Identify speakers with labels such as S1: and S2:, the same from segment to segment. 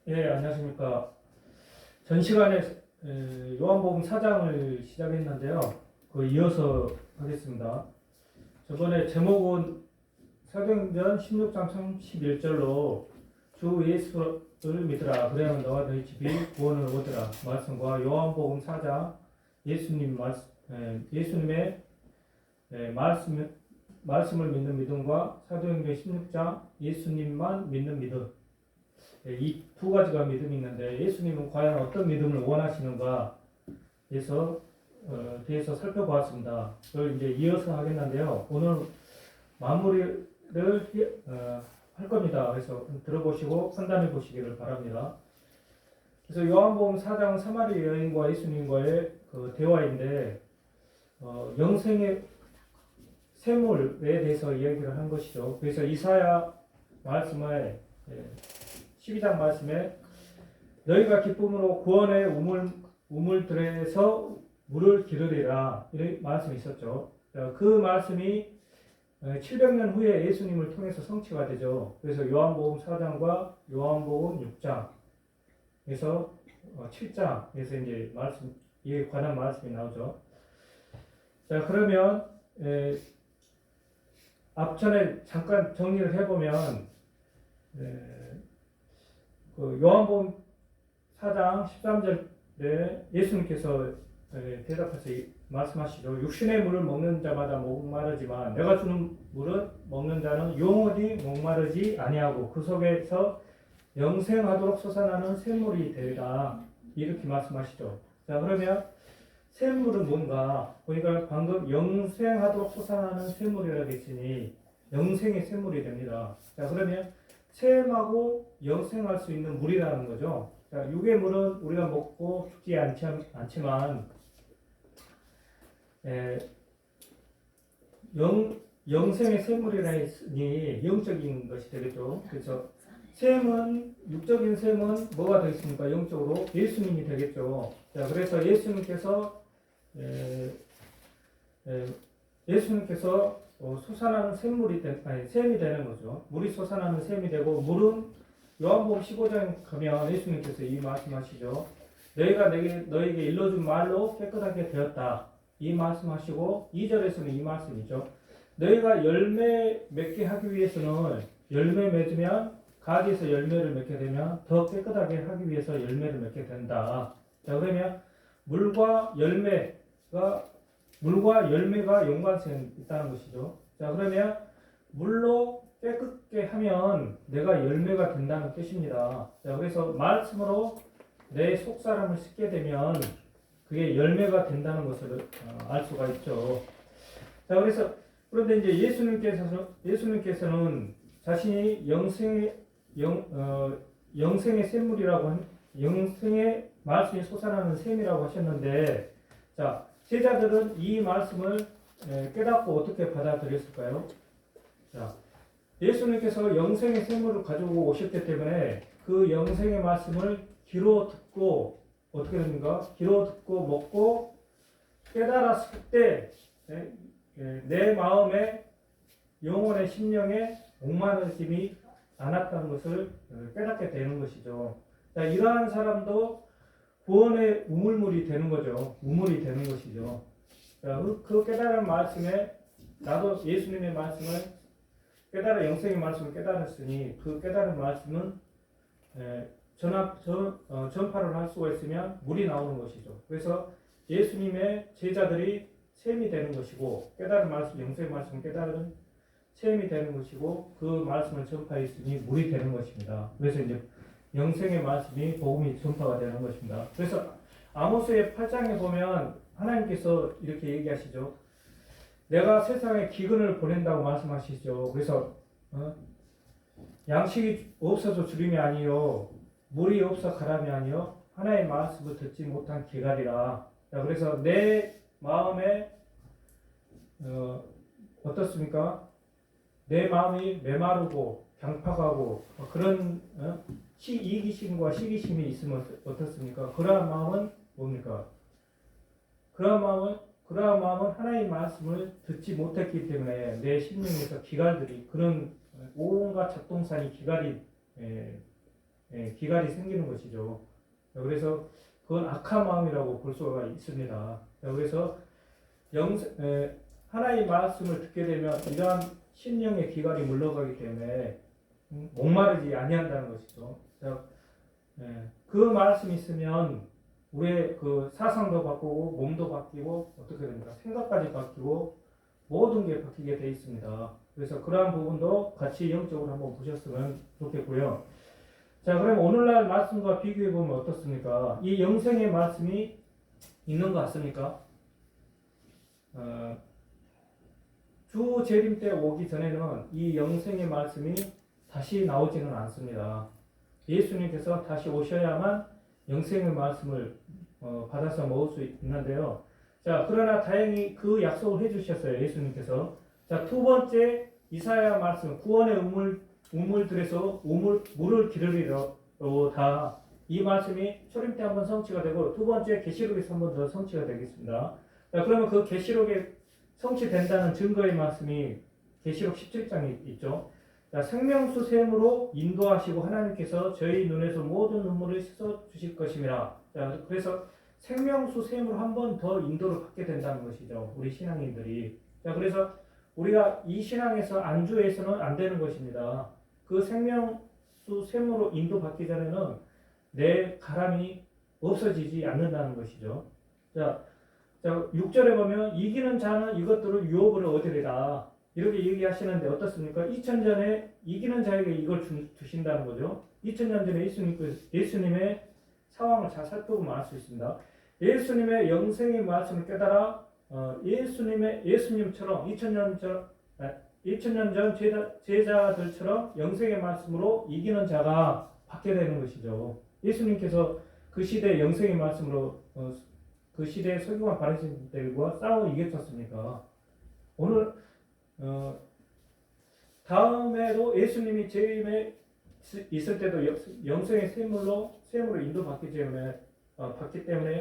S1: 예, 안녕하십니까. 전 시간에 요한복음 4장을 시작했는데요. 그 이어서 하겠습니다. 저번에 제목은 사도행전 16장 31절로 주 예수를 믿으라. 그래야만 너와 너희 집이 구원을 얻으라. 말씀과 요한복음 4장 예수님의 말씀을 믿는 믿음과 사도행전 16장 예수님만 믿는 믿음. 이 두 가지가 믿음이 있는데 예수님은 과연 어떤 믿음을 원하시는가 대해서 살펴보았습니다. 그걸 이제 이어서 하겠는데요. 오늘 마무리를 할 겁니다. 그래서 들어보시고 판단해 보시기를 바랍니다. 그래서 요한복음 4장 사마리 여인과 예수님과의 그 대화인데 영생의 샘물에 대해서 이야기를 한 것이죠. 그래서 이사야 말씀에 12장 말씀에 너희가 기쁨으로 구원의 우물들에서 물을 기르리라 이런 말씀이 있었죠. 그 말씀이 700년 후에 예수님을 통해서 성취가 되죠. 그래서 요한복음 4장과 요한복음 6장에서 7장에서 이제 이에 관한 말씀이 나오죠. 자, 그러면 앞전에 잠깐 정리를 해보면 그 요한복음 4장 13절에 예수님께서 대답해서 말씀하시죠. 육신의 물을 먹는 자마다 목마르지만 내가 주는 물은 먹는 자는 영원히 목마르지 아니하고 그 속에서 영생하도록 솟아나는 샘물이 되리라. 이렇게 말씀하시죠. 자, 그러면 샘물은 뭔가 보니까 방금 영생하도록 솟아나는 샘물이라고 했으니 영생의 샘물이 됩니다. 자, 그러면 샘하고 영생할 수 있는 물이라는 거죠. 자, 육의 물은 우리가 먹고 죽지 않지만 영생의 샘물이라 했으니 영적인 것이 되겠죠. 그래서 샘은 육적인 샘은 뭐가 되겠습니까? 영적으로 예수님이 되겠죠. 자, 그래서 예수님께서 솟아나는 샘이 되는 거죠. 물이 솟아나는 샘이 되고 물은 요한복음 15장에 가면 예수님께서 이 말씀하시죠. 너희가 너에게 일러준 말로 깨끗하게 되었다. 이 말씀하시고 2절에서는 이 말씀이죠. 너희가 열매 맺게 하기 위해서는 열매 맺으면 가지에서 열매를 맺게 되면 더 깨끗하게 하기 위해서 열매를 맺게 된다. 자, 그러면 물과 열매가 연관성이 있다는 것이죠. 자, 그러면 물로 깨끗게 하면 내가 열매가 된다는 뜻입니다. 자, 그래서 말씀으로 내 속사람을 씻게 되면 그게 열매가 된다는 것을 알 수가 있죠. 자, 그런데 이제 예수님께서는 자신이 영생의 샘물이라고 영생의 말씀이 솟아나는 샘이라고 하셨는데, 자, 제자들은 이 말씀을 깨닫고 어떻게 받아들였을까요? 자, 예수님께서 영생의 샘물을 가지고 오셨기 때문에 그 영생의 말씀을 귀로 듣고 어떻게 됩니까? 귀로 듣고 먹고 깨달았을 때 내 마음에 영혼의 심령에 목마르짐이 않았다는 것을 깨닫게 되는 것이죠. 자, 이러한 사람도 구원의 우물물이 되는 거죠. 우물이 되는 것이죠. 자, 그 깨달은 말씀에 나도 예수님의 말씀을 영생의 말씀을 깨달았으니 그 깨달은 말씀은 전파를 할 수가 있으면 물이 나오는 것이죠. 그래서 예수님의 제자들이 샘이 되는 것이고 깨달은 말씀, 영생의 말씀을 깨달은 샘이 되는 것이고 그 말씀을 전파했으니 물이 되는 것입니다. 그래서 이제 영생의 말씀이 복음이 전파가 되는 것입니다. 그래서 아모스의 8장에 보면 하나님께서 이렇게 얘기하시죠. 내가 세상에 기근을 보낸다고 말씀하시죠. 그래서 양식이 없어서 주림이 아니요 물이 없어 가람이 아니요 하나의 말씀을 듣지 못한 기갈이라. 그래서 내 마음에 어떻습니까? 내 마음이 메마르고 강팍하고 그런 이기심과 시기심이 있으면 어떻습니까? 그러한 마음은 뭡니까? 그러한 마음은 하나님의 말씀을 듣지 못했기 때문에 내 심령에서 기갈들이 그런 온갖 작동산이 기갈이 기갈이 생기는 것이죠. 그래서 그건 악한 마음이라고 볼 수가 있습니다. 그래서 하나의 말씀을 듣게 되면 이러한 심령의 기갈이 물러가기 때문에 목마르지 아니한다는 것이죠. 그 말씀이 있으면 우리의 그 사상도 바꾸고 몸도 바뀌고 어떻게 됩니까? 생각까지 바뀌고 모든 게 바뀌게 되어 있습니다. 그래서 그러한 부분도 같이 영적으로 한번 보셨으면 좋겠고요. 자, 그럼 오늘날 말씀과 비교해 보면 어떻습니까? 이 영생의 말씀이 있는 것 같습니까? 주 재림 때 오기 전에는 이 영생의 말씀이 다시 나오지는 않습니다. 예수님께서 다시 오셔야만 영생의 말씀을 받아서 먹을 수 있는데요. 자, 그러나 다행히 그 약속을 해주셨어요. 예수님께서. 자, 두 번째 이사야 말씀, 구원의 우물들에서 물을 기르리로다. 이 말씀이 초림 때 한번 성취가 되고 두 번째 계시록에서 한번 더 성취가 되겠습니다. 자, 그러면 그 계시록에 성취된다는 증거의 말씀이 계시록 17장에 있죠. 자, 생명수 샘으로 인도하시고 하나님께서 저희 눈에서 모든 눈물을 씻어 주실 것입니다. 자, 그래서 생명수 샘으로 한 번 더 인도를 받게 된다는 것이죠. 우리 신앙인들이. 자, 그래서 우리가 이 신앙에서 안주해서는 안 되는 것입니다. 그 생명수 샘으로 인도받기 전에는 내 가람이 없어지지 않는다는 것이죠. 자, 6절에 보면 이기는 자는 이것들을 유업으로 얻으리라. 이렇게 얘기하시는데 어떻습니까? 2000년에 이기는 자에게 이걸 주신다는 거죠. 2000년 전에 예수님의 상황을 잘 살펴보면 알 수 있습니다. 예수님의 영생의 말씀을 깨달아 예수님처럼 2000년 전 제자들처럼 영생의 말씀으로 이기는 자가 받게 되는 것이죠. 예수님께서 그 시대 영생의 말씀으로 그 시대의 서기관 바리새인들과 싸워 이겼었습니까? 오늘 다음에도 예수님이 재림에 있을 때도 영생의 샘으로 인도받기 때문에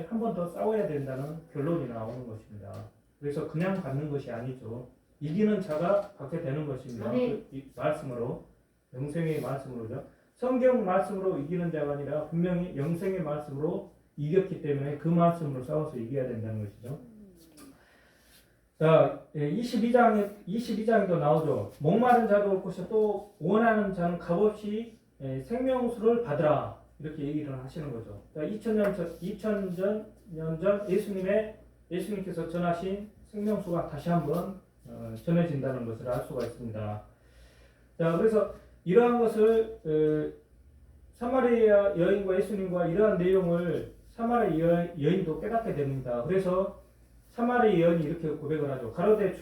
S1: 한 번 더 싸워야 된다는 결론이 나오는 것입니다. 그래서 그냥 받는 것이 아니죠. 이기는 자가 받게 되는 것입니다. 그 말씀으로, 영생의 말씀으로죠. 성경 말씀으로 이기는 자가 아니라 분명히 영생의 말씀으로 이겼기 때문에 그 말씀으로 싸워서 이겨야 된다는 것이죠. 자, 22장에도 나오죠. 목마른 자도 올 것이요 또 원하는 자는 값없이 생명수를 받으라. 이렇게 얘기를 하시는 거죠. 2000년 전 예수님께서 전하신 생명수가 다시 한번 전해진다는 것을 알 수가 있습니다. 자, 그래서 이러한 것을 사마리아 여인과 예수님과 이러한 내용을 사마리아 여인도 깨닫게 됩니다. 그래서 사마리아 여인이 이렇게 고백을 하죠. 가로되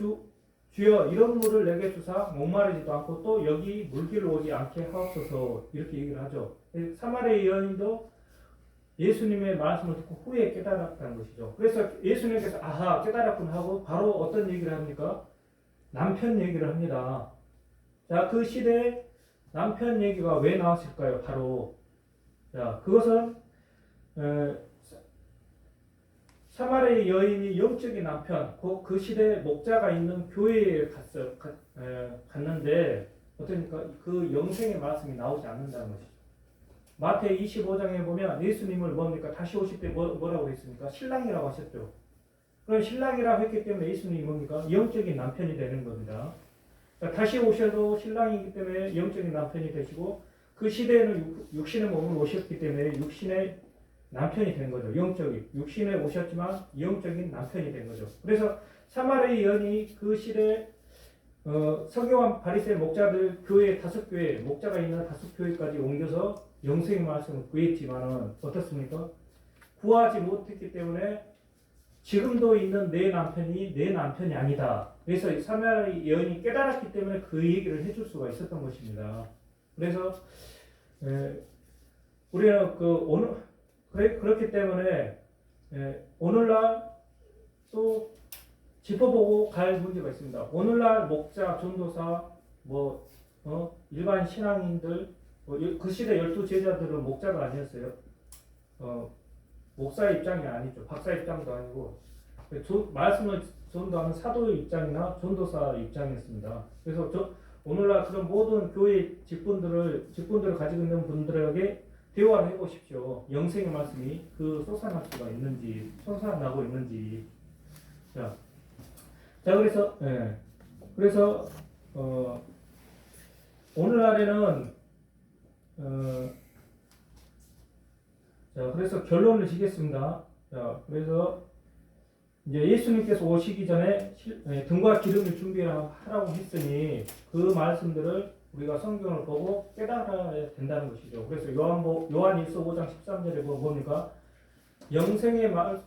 S1: 주여 이런 물을 내게 주사 목마르지도 않고 또 여기 물길을 오지 않게 하옵소서. 이렇게 얘기를 하죠. 사마리아 여인도 예수님의 말씀을 듣고 후에 깨달았다는 것이죠. 그래서 예수님께서 아하 깨달았군 하고 바로 어떤 얘기를 합니까? 남편 얘기를 합니다. 자, 그 시대에 남편 얘기가 왜 나왔을까요? 바로 자, 그것은 사마리아 여인이 영적인 남편, 그 시대에 목자가 있는 교회에 갔는데 어떠니까 그 영생의 말씀이 나오지 않는다는 것이죠. 마태 25장에 보면 예수님을 뭡니까? 다시 오실 때 뭐라고 했습니까? 신랑이라고 하셨죠. 그럼 신랑이라고 했기 때문에 예수님이 뭡니까? 영적인 남편이 되는 겁니다. 그러니까 다시 오셔도 신랑이기 때문에 영적인 남편이 되시고 그 시대에는 육신의 몸으로 오셨기 때문에 육신의 남편이 된 거죠. 영적인. 육신에 오셨지만 영적인 남편이 된 거죠. 그래서 사마리아 여인이 그 시대에 서기관 바리새인 목자들 교회 5교회 목자가 있는 5교회까지 옮겨서 영생의 말씀을 구했지만은 어떻습니까? 구하지 못했기 때문에 지금도 있는 내 남편이 아니다. 그래서 사마리아 여인이 깨달았기 때문에 그 얘기를 해줄 수가 있었던 것입니다. 그래서 우리는 그렇기 때문에 오늘날 또 짚어보고 갈 문제가 있습니다. 오늘날 목자, 전도사, 일반 신앙인들, 그 시대 12제자들은 목자가 아니었어요. 목사 입장이 아니죠. 박사 입장도 아니고 말씀을 전도하는 사도의 입장이나 전도사 입장이었습니다. 그래서 오늘날 그런 모든 교회 직분들을 가지고 있는 분들에게 대화를 해보십시오. 영생의 말씀이 그 솟아날 수가 있는지, 솟아나고 있는지. 자, 그래서, 예. 그래서, 오늘날에는, 자, 그래서 결론을 지겠습니다. 자, 그래서, 이제 예수님께서 오시기 전에 등과 기름을 준비하라고 했으니 그 말씀들을 우리가 성경을 보고 깨달아야 된다는 것이죠. 그래서 요한일서 5장 13절에 보면 뭡니까?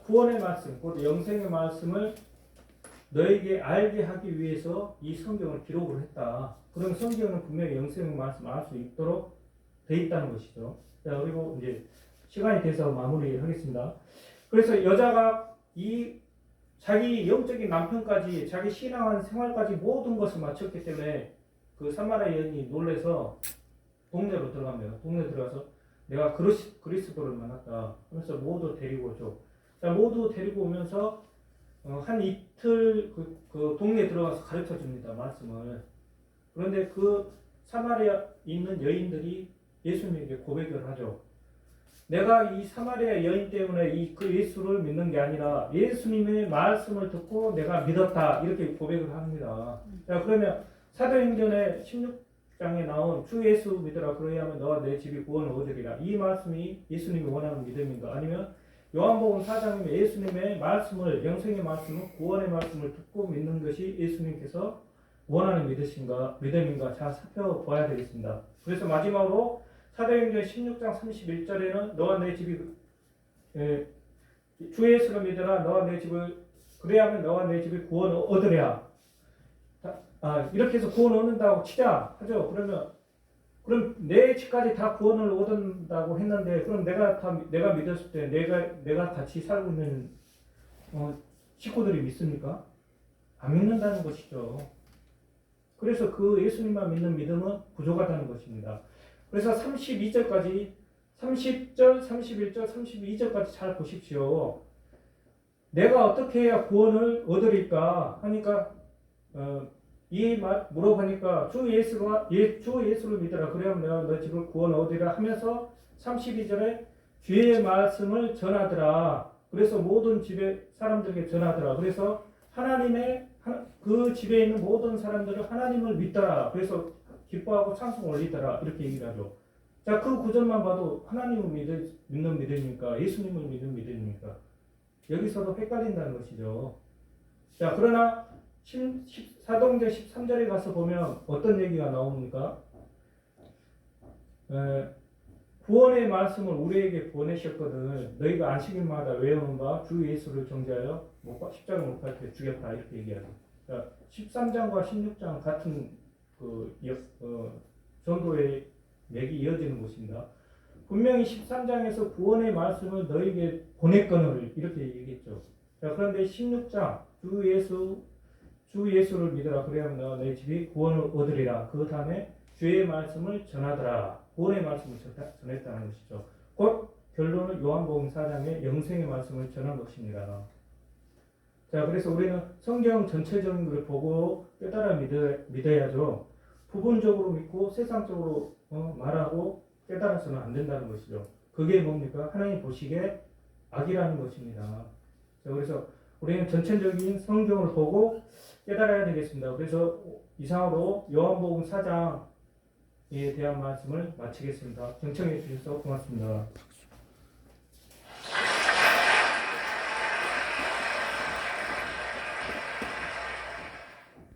S1: 구원의 말씀, 곧 영생의 말씀을 너에게 알게 하기 위해서 이 성경을 기록을 했다. 그럼 성경은 분명히 영생의 말씀을 알 수 있도록 돼 있다는 것이죠. 자, 그리고 이제 시간이 돼서 마무리하겠습니다. 그래서 여자가 이 자기 영적인 남편까지 자기 신앙한 생활까지 모든 것을 마쳤기 때문에 그 사마리아 여인이 놀래서 동네로 들어갑니다. 동네 들어가서 내가 그리스도를 만났다 하면서 모두 데리고 오죠. 자, 모두 데리고 오면서 한 이틀 그 동네에 들어가서 가르쳐 줍니다. 말씀을. 그런데 그 사마리아에 있는 여인들이 예수님에게 고백을 하죠. 내가 이 사마리아 여인 때문에 그 예수를 믿는 게 아니라 예수님의 말씀을 듣고 내가 믿었다. 이렇게 고백을 합니다. 자, 그러면 사도행전의 16장에 나온 주 예수 믿으라 그러야하면 너와 내 집이 구원을 얻으리라. 이 말씀이 예수님이 원하는 믿음인가? 아니면 요한복음 4장에 예수님의 말씀을, 영생의 말씀을, 구원의 말씀을 듣고 믿는 것이 예수님께서 원하는 믿음인가? 잘 살펴봐야 되겠습니다. 그래서 마지막으로 사도행전 16장 31절에는 너와 내 집이 주 예수를 믿으라. 너와 내 집을 그래야하면 너와 내 집이 구원을 얻으랴. 이렇게 해서 구원 얻는다고 치자 하죠. 그럼 내 집까지 다 구원을 얻는다고 했는데 그럼 내가 믿었을 때 내가 같이 살고 있는 식구들이 믿습니까? 안 믿는다는 것이죠. 그래서 그 예수님만 믿는 믿음은 부족하다는 것입니다. 그래서 32절까지 30절, 31절, 32절까지 잘 보십시오. 내가 어떻게 해야 구원을 얻으리까 하니까 이 말 물어보니까 주 예수를 믿으라. 그래야면 내가 너 집을 구원 얻으리라 하면서 32절에 주의 말씀을 전하더라. 그래서 모든 집에 사람들에게 전하더라. 그래서 하나님의 그 집에 있는 모든 사람들은 하나님을 믿더라. 그래서 기뻐하고 찬송 올리더라. 이렇게 얘기를 하죠. 자, 그 구절만 봐도 하나님을 믿는 믿음입니까? 예수님을 믿는 믿음입니까? 여기서도 헷갈린다는 것이죠. 자, 그러나 사도행전 13절에 가서 보면 어떤 얘기가 나옵니까? 구원의 말씀을 우리에게 보내셨거든. 너희가 안식일마다 외우는 바 주 예수를 정죄하여 십자가에 못 박혀 죽였다. 이렇게 얘기하죠. 자, 13장과 16장 같은 전도의 맥이 이어지는 것입니다. 분명히 13장에서 구원의 말씀을 너희에게 보냈거늘 이렇게 얘기했죠. 자, 그런데 16장 주 예수를 믿으라. 그래야면 너와 내 집이 구원을 얻으리라. 그 다음에 주의 말씀을 전하더라. 구원의 말씀을 전했다는 것이죠. 곧 결론은 요한복음 4장의 영생의 말씀을 전한 것입니다. 자, 그래서 우리는 성경 전체적인 것을 보고 깨달아 믿어야죠. 부분적으로 믿고 세상적으로 말하고 깨달아서는 안 된다는 것이죠. 그게 뭡니까? 하나님 보시기에 악이라는 것입니다. 자, 그래서 우리는 전체적인 성경을 보고 깨달아야 되겠습니다. 그래서 이상으로 요한복음 4장에 대한 말씀을 마치겠습니다. 경청해 주셔서 고맙습니다.